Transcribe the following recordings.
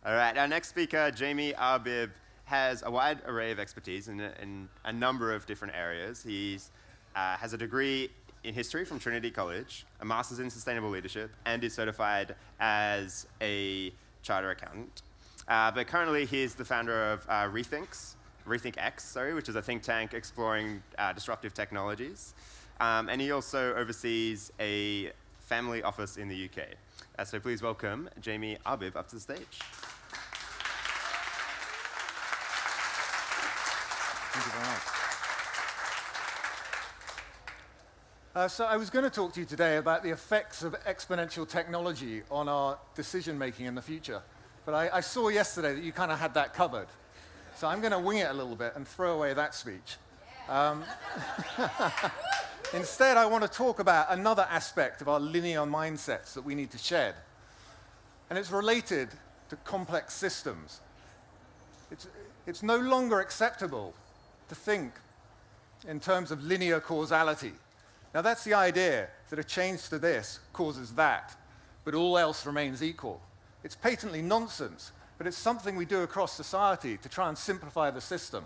All right, our next speaker, Jamie Arbib, has a wide array of expertise in a number of different areas. He has a degree in history from Trinity College, a master's in sustainable leadership, and is certified as a charter accountant. But currently, he's the founder of Rethinking X, which is a think tank exploring disruptive technologies. And he also oversees a family office in the UK. So please welcome Jamie Arbib up to the stage. Thank you very much. So I was going to talk to you today about the effects of exponential technology on our decision-making in the future. But I saw yesterday that you kind of had that covered. So I'm going to wing it a little bit and throw away that speech. Instead, I want to talk about another aspect of our linear mindsets that we need to shed. And it's related to complex systems. It's no longer acceptable to think in terms of linear causality. Now, that's the idea that a change to this causes that, but all else remains equal. It's patently nonsense, but it's something we do across society to try and simplify the system.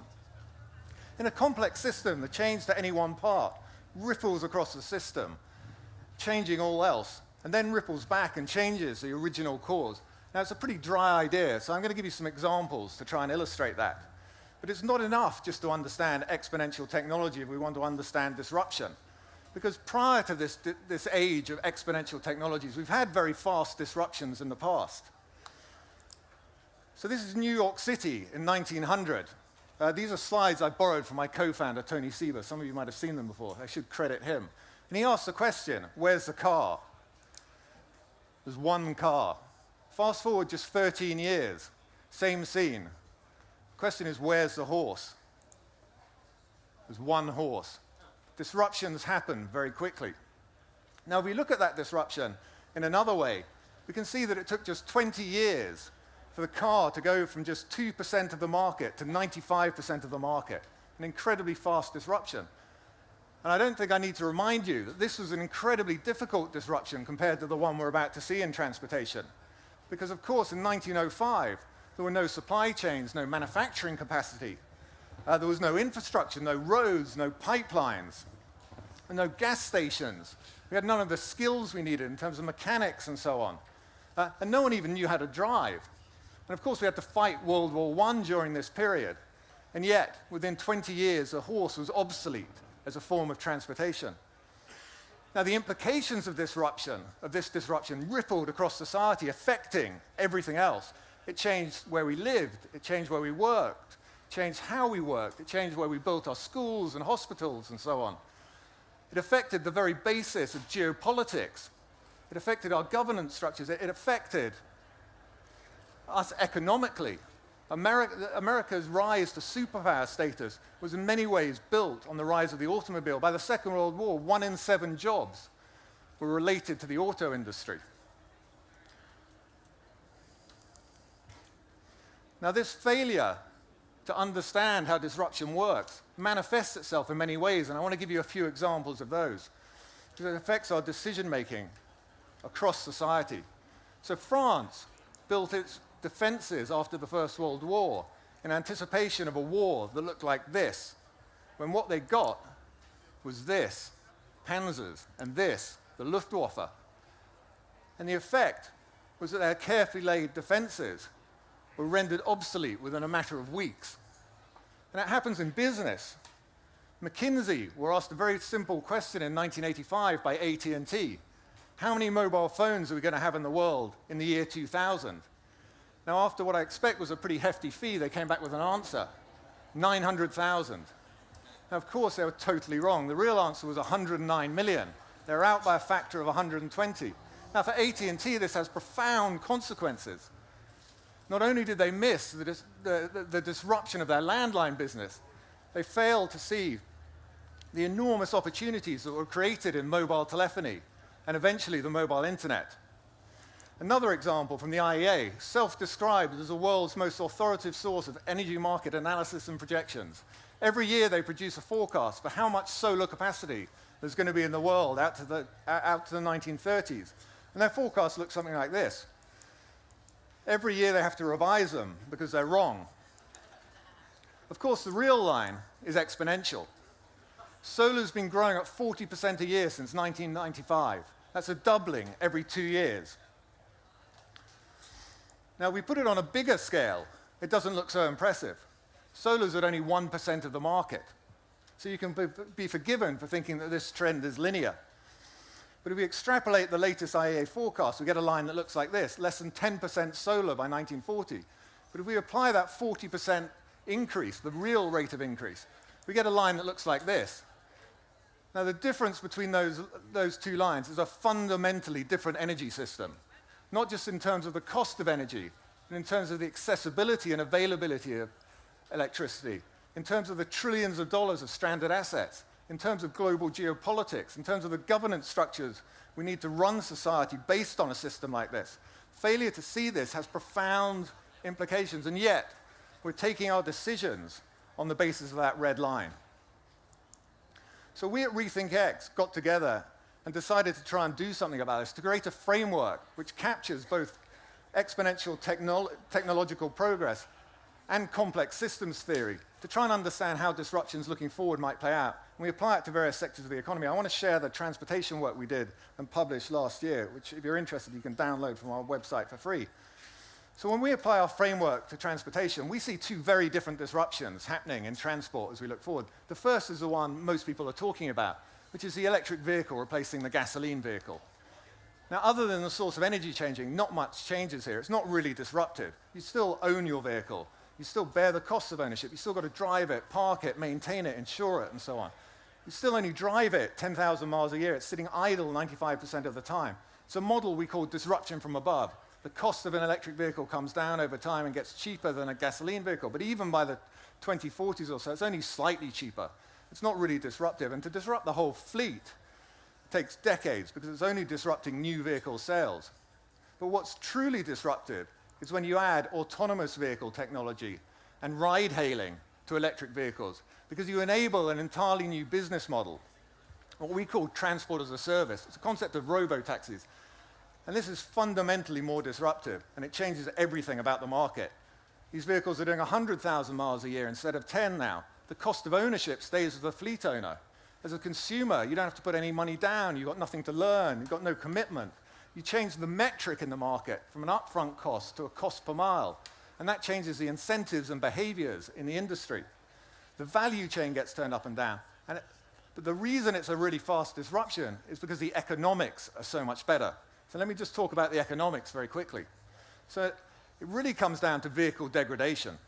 In a complex system, the change to any one part ripples across the system, changing all else, and then ripples back and changes the original cause. Now, it's a pretty dry idea, so I'm going to give you some examples to try and illustrate that. But it's not enough just to understand exponential technology if we want to understand disruption. Because prior to this age of exponential technologies, we've had very fast disruptions in the past. So this is New York City in 1900. These are slides I borrowed from my co-founder, Tony Sieber. Some of you might have seen them before. I should credit him. And he asked the question, where's the car? There's one car. Fast forward just 13 years, same scene. The question is, where's the horse? There's one horse. Disruptions happen very quickly. Now, if we look at that disruption in another way, we can see that it took just 20 years for the car to go from just 2% of the market to 95% of the market, an incredibly fast disruption. And I don't think I need to remind you that this was an incredibly difficult disruption compared to the one we're about to see in transportation. Because, of course, in 1905, there were no supply chains, no manufacturing capacity. There was no infrastructure, no roads, no pipelines, and no gas stations. We had none of the skills we needed in terms of mechanics and so on. And no one even knew how to drive. And of course, we had to fight World War I during this period. And yet, within 20 years, the horse was obsolete as a form of transportation. Now, the implications of this disruption rippled across society, affecting everything else. It changed where we lived, it changed where we worked, it changed how we worked, it changed where we built our schools and hospitals and so on. It affected the very basis of geopolitics. It affected our governance structures. It affected us economically. America's rise to superpower status was in many ways built on the rise of the automobile. By the Second World War, 1 in 7 jobs were related to the auto industry. Now, this failure to understand how disruption works manifests itself in many ways, and I want to give you a few examples of those, because it affects our decision-making across society. So France built its defenses after the First World War in anticipation of a war that looked like this, when what they got was this, Panzers, and this, the Luftwaffe. And the effect was that their carefully laid defenses were rendered obsolete within a matter of weeks. And that happens in business. McKinsey were asked a very simple question in 1985 by AT&T. How many mobile phones are we going to have in the world in the year 2000? Now, after what I expect was a pretty hefty fee, they came back with an answer, 900,000. Now, of course, they were totally wrong. The real answer was 109 million. They were out by a factor of 120. Now, for AT&T, this has profound consequences. Not only did they miss the disruption of their landline business, they failed to see the enormous opportunities that were created in mobile telephony and eventually the mobile internet. Another example from the IEA, self-described as the world's most authoritative source of energy market analysis and projections. Every year they produce a forecast for how much solar capacity there's going to be in the world out to the 1930s. And their forecast looks something like this. Every year they have to revise them because they're wrong. Of course, the real line is exponential. Solar's been growing at 40% a year since 1995. That's a doubling every 2 years. Now, we put it on a bigger scale. It doesn't look so impressive. Solar's at only 1% of the market. So you can be forgiven for thinking that this trend is linear. But if we extrapolate the latest IEA forecast, we get a line that looks like this, less than 10% solar by 1940. But if we apply that 40% increase, the real rate of increase, we get a line that looks like this. Now, the difference between those two lines is a fundamentally different energy system, not just in terms of the cost of energy, but in terms of the accessibility and availability of electricity, in terms of the trillions of dollars of stranded assets, in terms of global geopolitics, in terms of the governance structures we need to run society based on a system like this. Failure to see this has profound implications, and yet we're taking our decisions on the basis of that red line. So we at Rethink X got together and decided to try and do something about this, to create a framework which captures both exponential technological progress and complex systems theory, to try and understand how disruptions looking forward might play out. And we apply it to various sectors of the economy. I want to share the transportation work we did and published last year, which, if you're interested, you can download from our website for free. So when we apply our framework to transportation, we see two very different disruptions happening in transport as we look forward. The first is the one most people are talking about, which is the electric vehicle replacing the gasoline vehicle. Now, other than the source of energy changing, not much changes here. It's not really disruptive. You still own your vehicle. You still bear the costs of ownership. You still got to drive it, park it, maintain it, insure it, and so on. You still only drive it 10,000 miles a year. It's sitting idle 95% of the time. It's a model we call disruption from above. The cost of an electric vehicle comes down over time and gets cheaper than a gasoline vehicle. But even by the 2040s or so, it's only slightly cheaper. It's not really disruptive. And to disrupt the whole fleet takes decades because it's only disrupting new vehicle sales. But what's truly disruptive is when you add autonomous vehicle technology and ride-hailing to electric vehicles, because you enable an entirely new business model, what we call transport as a service. It's a concept of robo-taxis. And this is fundamentally more disruptive, and it changes everything about the market. These vehicles are doing 100,000 miles a year instead of 10 now. The cost of ownership stays with the fleet owner. As a consumer, you don't have to put any money down. You've got nothing to learn. You've got no commitment. You change the metric in the market from an upfront cost to a cost per mile, and that changes the incentives and behaviors in the industry. The value chain gets turned up and down. But the reason it's a really fast disruption is because the economics are so much better. So let me just talk about the economics very quickly. So it really comes down to vehicle degradation.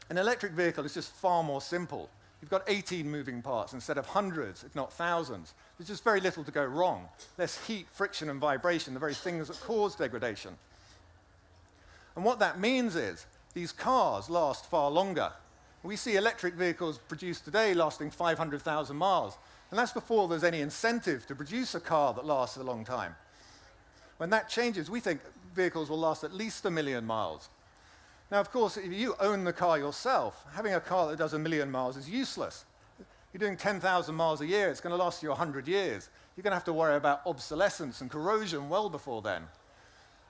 An electric vehicle is just far more simple. You've got 18 moving parts instead of hundreds, if not thousands. There's just very little to go wrong. Less heat, friction, and vibration, the very things that cause degradation. And what that means is these cars last far longer. We see electric vehicles produced today lasting 500,000 miles. And that's before there's any incentive to produce a car that lasts a long time. When that changes, we think vehicles will last at least 1 million miles. Now, of course, if you own the car yourself, having a car that does 1 million miles is useless. You're doing 10,000 miles a year, it's going to last you 100 years. You're going to have to worry about obsolescence and corrosion well before then.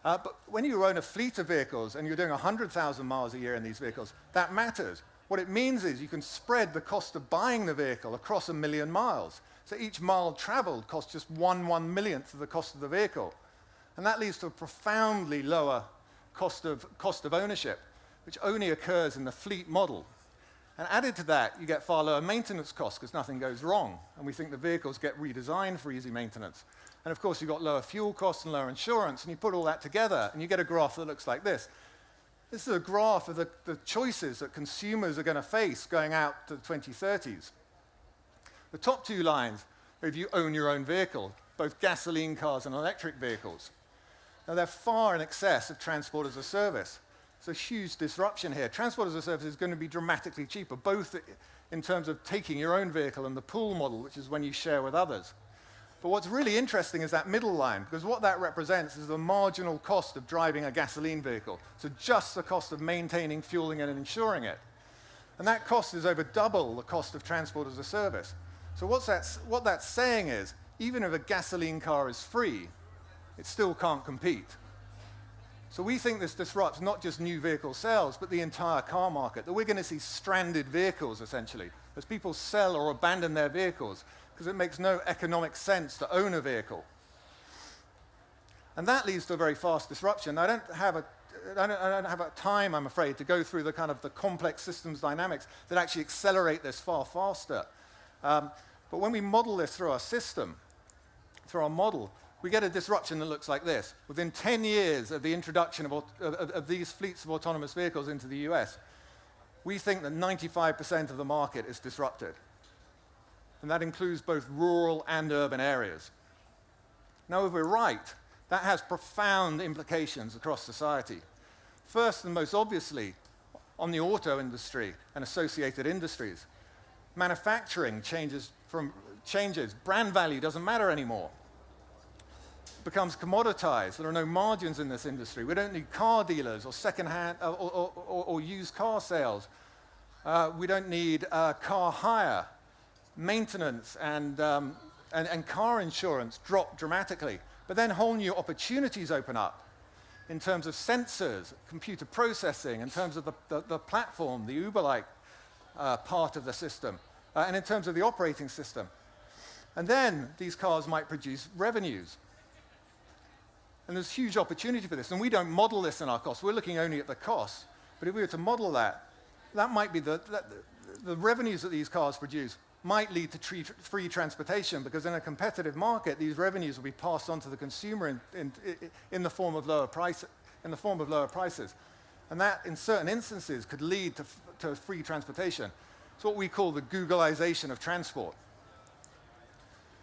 But when you own a fleet of vehicles and you're doing 100,000 miles a year in these vehicles, that matters. What it means is you can spread the cost of buying the vehicle across 1 million miles. So each mile traveled costs just 1/1,000,000th of the cost of the vehicle. And that leads to a profoundly lower cost of ownership, which only occurs in the fleet model. And added to that, you get far lower maintenance costs because nothing goes wrong. And we think the vehicles get redesigned for easy maintenance. And of course, you've got lower fuel costs and lower insurance. And you put all that together, and you get a graph that looks like this. This is a graph of the choices that consumers are going to face going out to the 2030s. The top two lines are if you own your own vehicle, both gasoline cars and electric vehicles. Now, they're far in excess of transport as a service. It's a huge disruption here. Transport as a service is going to be dramatically cheaper, both in terms of taking your own vehicle and the pool model, which is when you share with others. But what's really interesting is that middle line, because what that represents is the marginal cost of driving a gasoline vehicle. So just the cost of maintaining, fueling it, and insuring it. And that cost is over double the cost of transport as a service. So what that's saying is, even if a gasoline car is free, it still can't compete. So we think this disrupts not just new vehicle sales, but the entire car market, that we're going to see stranded vehicles, essentially, as people sell or abandon their vehicles, because it makes no economic sense to own a vehicle. And that leads to a very fast disruption. I don't have a time, I'm afraid, to go through the kind of the complex systems dynamics that actually accelerate this far faster. But when we model this through our system, through our model, we get a disruption that looks like this. Within 10 years of the introduction of these fleets of autonomous vehicles into the US, we think that 95% of the market is disrupted. And that includes both rural and urban areas. Now, if we're right, that has profound implications across society. First and most obviously, on the auto industry and associated industries. Manufacturing changes, brand value doesn't matter anymore. It becomes commoditized. There are no margins in this industry. We don't need car dealers or second-hand or used car sales. We don't need car hire. Maintenance and car insurance drop dramatically. But then whole new opportunities open up in terms of sensors, computer processing, in terms of the platform, the Uber-like part of the system, and in terms of the operating system. And then these cars might produce revenues. And there's huge opportunity for this. And we don't model this in our costs. We're looking only at the costs. But if we were to model that, that might be the revenues that these cars produce might lead to free transportation, because in a competitive market, these revenues will be passed on to the consumer in the form of lower prices. And that, in certain instances, could lead to free transportation. It's what we call the Googleization of transport.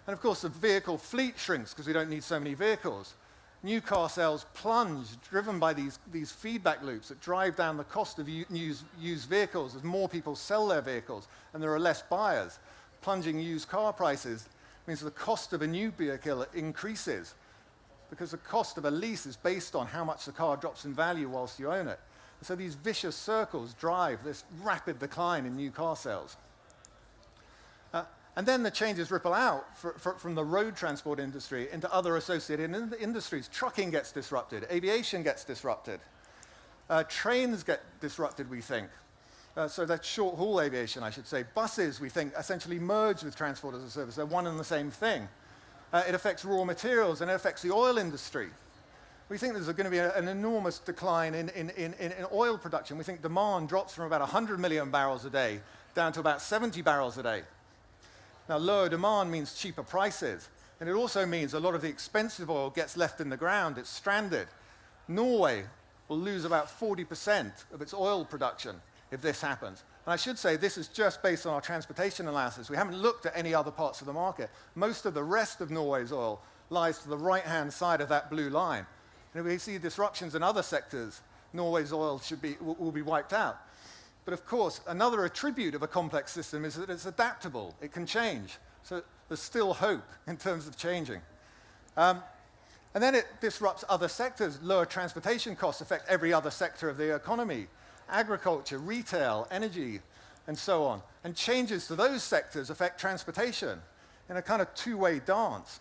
And of course, the vehicle fleet shrinks because we don't need so many vehicles. New car sales plunge, driven by these feedback loops that drive down the cost of used vehicles as more people sell their vehicles and there are less buyers. Plunging used car prices means the cost of a new vehicle increases, because the cost of a lease is based on how much the car drops in value whilst you own it. And so these vicious circles drive this rapid decline in new car sales. And then the changes ripple out from the road transport industry into other associated industries. Trucking gets disrupted. Aviation gets disrupted. Trains get disrupted, we think. So that's short-haul aviation, I should say. Buses, we think, essentially merge with transport as a service. They're one and the same thing. It affects raw materials, and it affects the oil industry. We think there's going to be an enormous decline in oil production. We think demand drops from about 100 million barrels a day down to about 70 barrels a day. Now, lower demand means cheaper prices, and it also means a lot of the expensive oil gets left in the ground. It's stranded. Norway will lose about 40% of its oil production if this happens. And I should say this is just based on our transportation analysis. We haven't looked at any other parts of the market. Most of the rest of Norway's oil lies to the right-hand side of that blue line. And if we see disruptions in other sectors, Norway's oil will be wiped out. But of course, another attribute of a complex system is that it's adaptable. It can change. So there's still hope in terms of changing. And then it disrupts other sectors. Lower transportation costs affect every other sector of the economy: agriculture, retail, energy, and so on. And changes to those sectors affect transportation in a kind of two-way dance.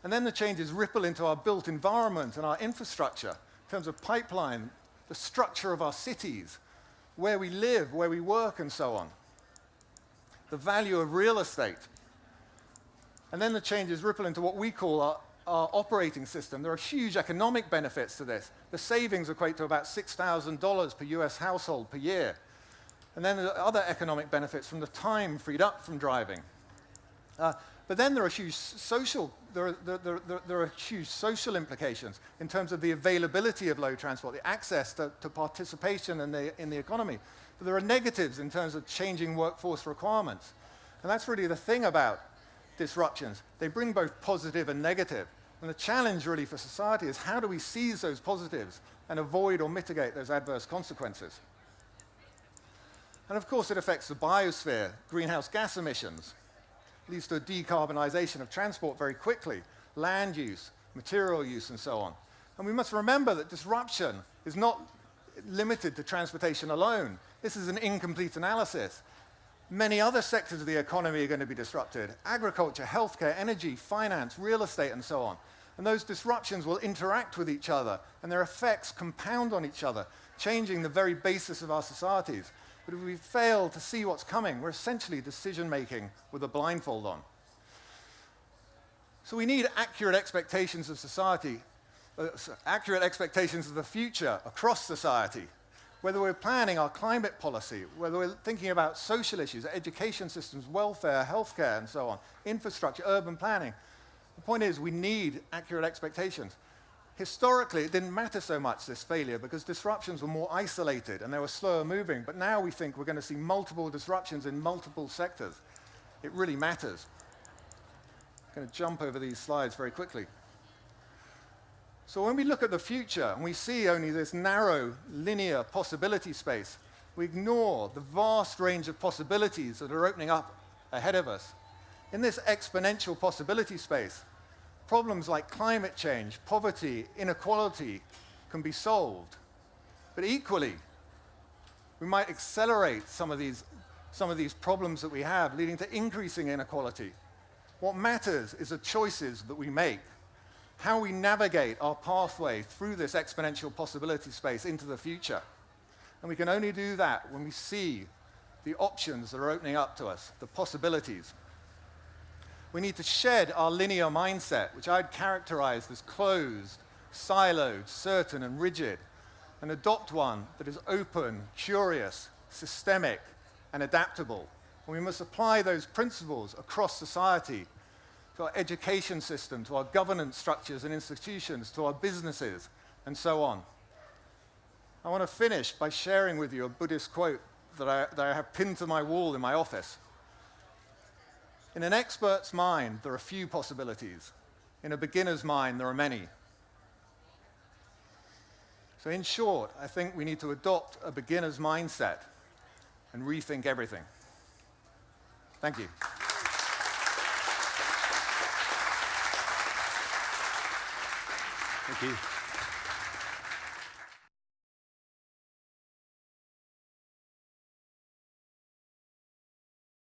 And then the changes ripple into our built environment and our infrastructure in terms of pipeline, the structure of our cities, where we live, where we work, and so on. The value of real estate. And then the changes ripple into what we call our operating system. There are huge economic benefits to this. The savings equate to about $6,000 per US household per year. And then there are other economic benefits from the time freed up from driving. But then there are huge social implications in terms of the availability of load transport, the access to participation in the economy. But there are negatives in terms of changing workforce requirements. And that's really the thing about disruptions. They bring both positive and negative. And the challenge really for society is, how do we seize those positives and avoid or mitigate those adverse consequences? And of course, it affects the biosphere, greenhouse gas emissions. Leads to a decarbonization of transport very quickly, land use, material use, and so on. And we must remember that disruption is not limited to transportation alone. This is an incomplete analysis. Many other sectors of the economy are going to be disrupted: agriculture, healthcare, energy, finance, real estate, and so on. And those disruptions will interact with each other, and their effects compound on each other, changing the very basis of our societies. But if we fail to see what's coming, we're essentially decision-making with a blindfold on. So we need accurate expectations of society, accurate expectations of the future across society. Whether we're planning our climate policy, whether we're thinking about social issues, education systems, welfare, healthcare, and so on, infrastructure, urban planning. The point is, we need accurate expectations. Historically, it didn't matter so much, this failure, because disruptions were more isolated and they were slower moving. But now we think we're going to see multiple disruptions in multiple sectors. It really matters. I'm going to jump over these slides very quickly. So when we look at the future and we see only this narrow, linear possibility space, we ignore the vast range of possibilities that are opening up ahead of us. In this exponential possibility space, problems like climate change, poverty, inequality can be solved. But equally, we might accelerate some of these problems that we have, leading to increasing inequality. What matters is the choices that we make, how we navigate our pathway through this exponential possibility space into the future. And we can only do that when we see the options that are opening up to us, the possibilities. We need to shed our linear mindset, which I'd characterize as closed, siloed, certain, and rigid, and adopt one that is open, curious, systemic, and adaptable. And we must apply those principles across society, to our education system, to our governance structures and institutions, to our businesses, and so on. I want to finish by sharing with you a Buddhist quote that I have pinned to my wall in my office. In an expert's mind, there are few possibilities. In a beginner's mind, there are many. So in short, I think we need to adopt a beginner's mindset and rethink everything. Thank you. Thank you.